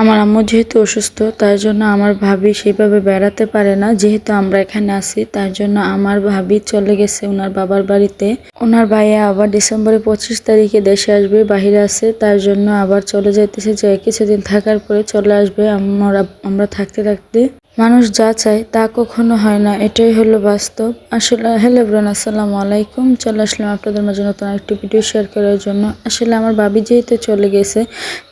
আমার আম্মু যেহেতু অসুস্থ তার জন্য আমার ভাবি সেভাবে বেড়াতে পারে না, যেহেতু আমরা এখানে আছি তার জন্য আমার ভাবি চলে গেছে ওনার বাবার বাড়িতে। ওনার ভাইয়া আবার ডিসেম্বরে 25 তারিখে দেশে আসবে, বাহিরে আছে, তার জন্য আবার চলে যাইতেছে, যে কিছুদিন থাকার পরে চলে আসবে। আমরা থাকতে থাকতে মানুষ যা চায় তা কখনো হয় না, এটাই হলো বাস্তব। আসলে হ্যালো এভরিওয়ান, আসসালামু আলাইকুম। চলে আসলাম আপনাদের মাঝে নতুন একটি ভিডিও শেয়ার করার জন্য। আসলে আমার ভাবি যেহেতু চলে গেছে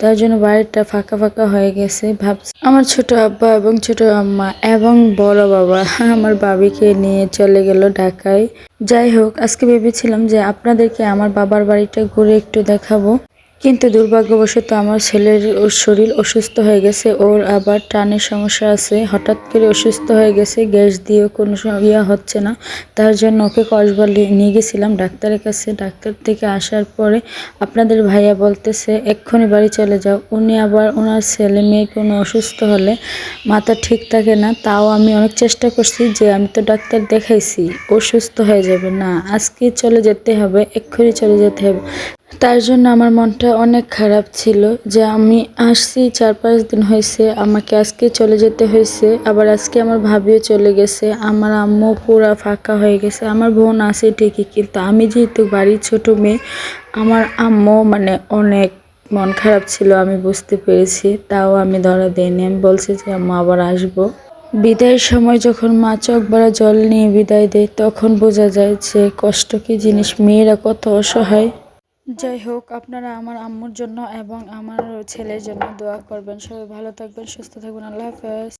তার জন্য বাড়িটা ফাঁকা ফাঁকা হয়ে গেছে। ভাবছি আমার ছোট আব্বা এবং ছোট আম্মা এবং বড় বাবা আমার ভাবিকে নিয়ে চলে গেল ঢাকায়। যাই হোক, আজকে ভেবেছিলাম যে আপনাদেরকে আমার বাবার বাড়িটা ঘুরে একটু দেখাবো, কিন্তু দুর্ভাগ্যবশত আমার ছেলের শরীর অসুস্থ হয়ে গেছে। ওর আবার টানের সমস্যা আছে, হঠাৎ করে অসুস্থ হয়ে গেছে, গ্যাস দিয়েও কোনো ইয়া হচ্ছে না। তার জন্য ওকে কসবা নিয়ে গেছিলাম ডাক্তারের কাছে। ডাক্তার থেকে আসার পরে আপনাদের ভাইয়া বলতেছে এক্ষুনি বাড়ি চলে যাও। উনি আবার ওনার ছেলে মেয়ে কোনো অসুস্থ হলে মাথা ঠিক থাকে না, তাও আমি অনেক চেষ্টা করছি যে আমি তো ডাক্তার দেখাইছি, ও সুস্থ হয়ে যাবে, না আজকে চলে যেতে হবে, এক্ষুনি চলে যেতে হবে। তার জন্য আমার মনটা অনেক খারাপ ছিল যে আমি আসছি 4-5 দিন হয়েছে, আমাকে আজকে চলে যেতে হয়েছে। আবার আজকে আমার ভাবিও চলে গেছে, আমার আম্মু পুরা ফাঁকা হয়ে গেছে। আমার বোন আছে ঠিকই, কিন্তু আমি যেহেতু বাড়ির ছোট মেয়ে, আমার আম্মু মানে অনেক মন খারাপ ছিল, আমি বুঝতে পেরেছি। তাও আমি ধরা দেইনি, আমি বলছি যে আম্মা আবার আসবো। বিদায়ের সময় যখন মা চোখ ভরা জল নিয়ে বিদায় দেয় তখন বোঝা যায় যে কষ্ট কি জিনিস, মেয়েরা কত অসহায়। যাই হোক, আপনারা আমার আম্মুর জন্য এবং আমার ছেলের জন্য দোয়া করবেন। সবাই ভালো থাকবেন, সুস্থ থাকবেন। আল্লাহ হাফেজ।